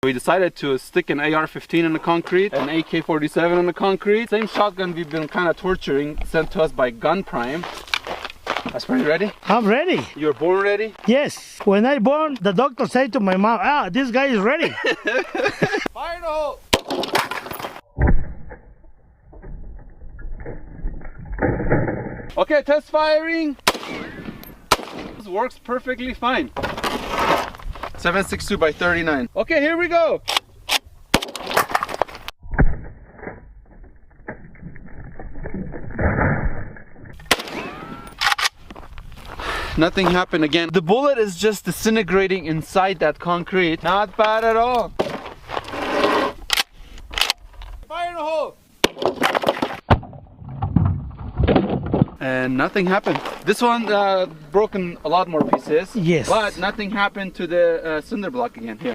We decided to stick an AR-15 in the concrete, an AK-47 in the concrete. Same shotgun we've been kind of torturing, sent to us by Gun Prime. Aspar, you ready? I'm ready. You were born ready? Yes. When I born, the doctor said to my mom, this guy is ready. Fire in the hole! Okay, test firing. This works perfectly fine. 7.62 by 39. Okay, here we go. Nothing happened again. The bullet is just disintegrating inside that concrete. Not bad at all. Fire in the hole! And nothing happened. This one broken a lot more pieces. Yes. But nothing happened to the cinder block again here.